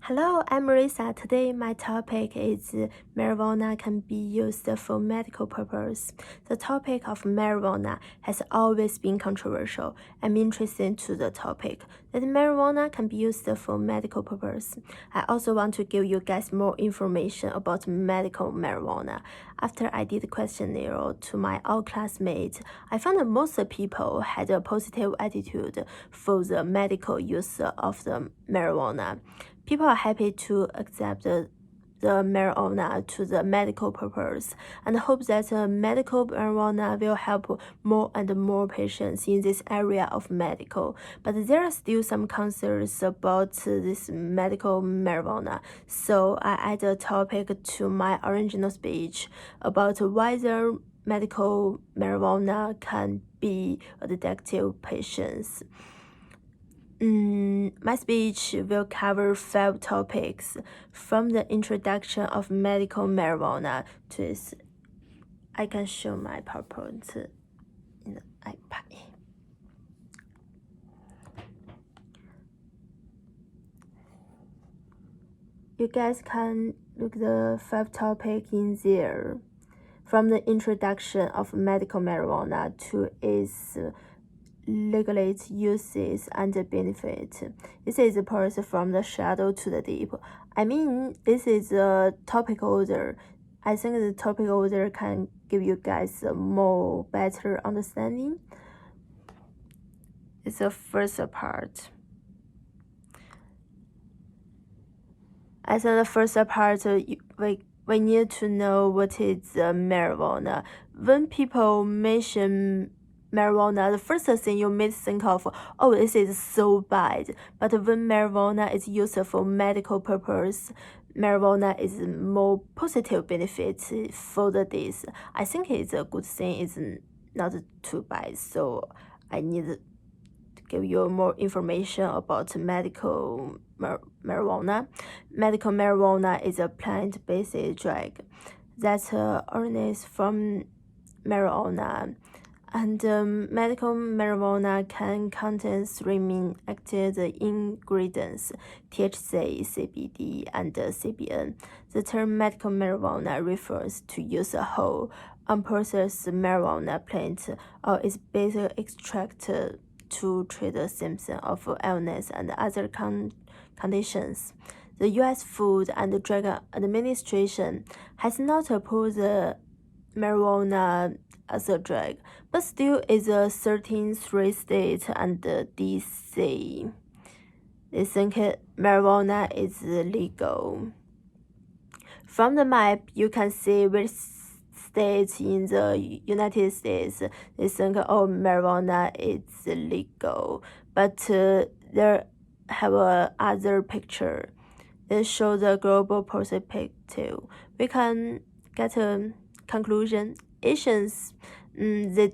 Hello, I'm Marisa. Today my topic is marijuana can be used for medical purpose. The topic of marijuana has always been controversial. I'm interested to the topic that marijuana can be used for medical purpose. I also want to give you guys more information about medical marijuana. After I did a questionnaire to my all classmates, I found that most people had a positive attitude for the medical use of the marijuana. People are happy to accept the marijuana to the medical purpose and hope that medical marijuana will help more and more patients in this area of medical. But there are still some concerns about this medical marijuana, so I add a topic to my original speech about whether medical marijuana can be addictive patients. My speech will cover 5 topics from the introduction of medical marijuana to this. I can show my PowerPoint in the iPad. You guys can look the 5 topics in there. From the introduction of medical marijuana to its regulate uses and benefit. This is a part from the shadow to the deep. I mean, this is a topic order. I think the topic order can give you guys a more better understanding. It's the first part. As the first part, we need to know what is marijuana. When people mention marijuana, the first thing you may think of, oh, this is so bad. But when marijuana is used for medical purpose, marijuana is more positive benefits for the days. I think it's a good thing. It's not too bad. So I need to give you more information about medical marijuana. Medical marijuana is a plant-based drug that originates from marijuana. And medical marijuana can contain 3 main active ingredients, THC, CBD, and CBN. The term medical marijuana refers to use a whole, unprocessed marijuana plant or its basic extract to treat the symptoms of illness and other conditions. The U.S. Food and Drug Administration has not approved the marijuana as a drug, but still is a 13 states and DC. They think marijuana is legal. From the map, you can see which states in the United States they think, oh, marijuana is legal. But there have a other picture. They show the global perspective. We can get a conclusion. Asians, they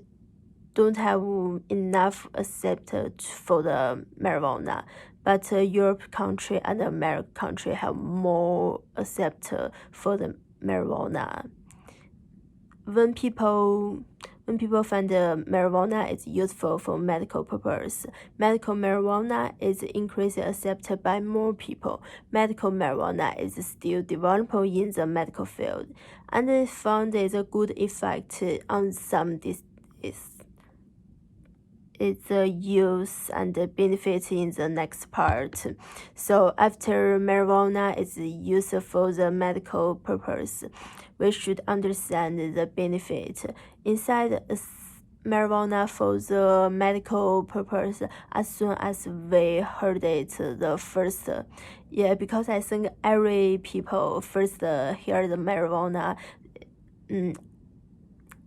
don't have enough acceptance for the marijuana, but Europe country and American country have more acceptance for the marijuana. When people find marijuana is useful for medical purpose, medical marijuana is increasingly accepted by more people. Medical marijuana is still developing in the medical field, and it found a good effect on some diseases. Its use and benefit in the next part. So after marijuana is used for the medical purpose, we should understand the benefit inside marijuana for the medical purpose as soon as we heard it the first. Yeah, because I think every people first hear the marijuana,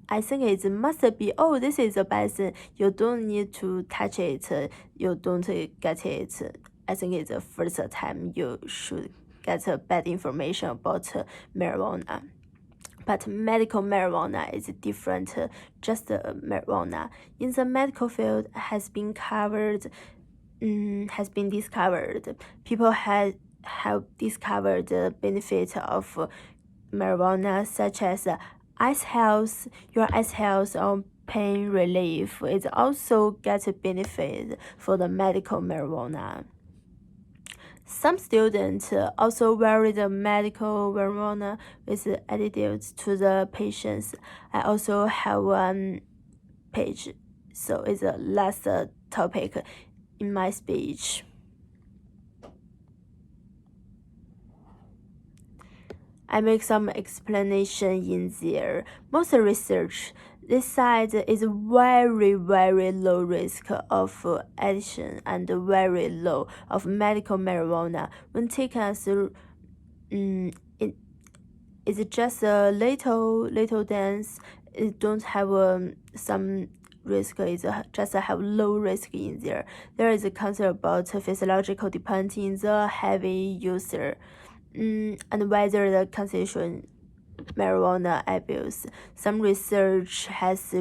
I think it must be, oh, this is a bad thing. You don't need to touch it. You don't get it. I think it's the first time you should get bad information about marijuana. But medical marijuana is different, just marijuana. In the medical field has been discovered. People have discovered the benefit of marijuana, such as eye health, your eye health or pain relief. It also gets a benefit for the medical marijuana. Some students also vary the medical marijuana with additives to the patients. I also have one page, so it's the last topic in my speech. I make some explanation in there. Most research this side is very low risk of addiction and very low of medical marijuana. When taken as it is just a little dance. It don't have some risk. It's just have low risk in there. There is a concept about physiological dependence in the heavy user. And whether the concentration marijuana abuse. Some research has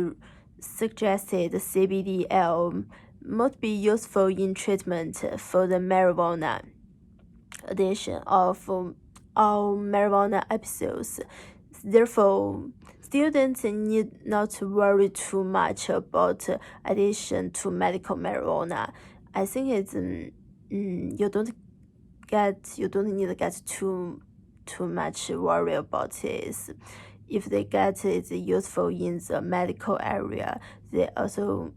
suggested CBDL might be useful in treatment for the marijuana addiction of all marijuana episodes. Therefore, students need not to worry too much about addiction to medical marijuana. I think it's you don't need to get too much worry about this. If they get it useful in the medical area, they also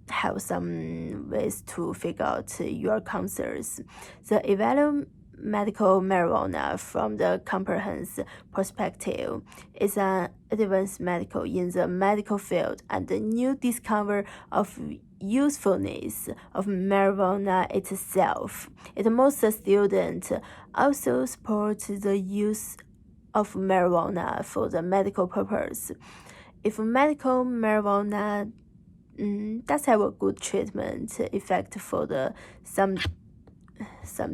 have some ways to figure out your concerns. The evaluate medical marijuana from the comprehensive perspective is an advanced medical in the medical field and the new discovery of usefulness of marijuana itself. Most students also support the use of marijuana for the medical purpose. If medical marijuana does have a good treatment effect for the some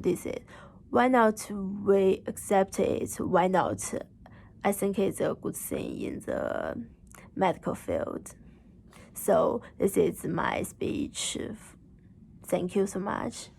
disease, why not we accept it? Why not? I think it's a good thing in the medical field. So this is my speech. Thank you so much.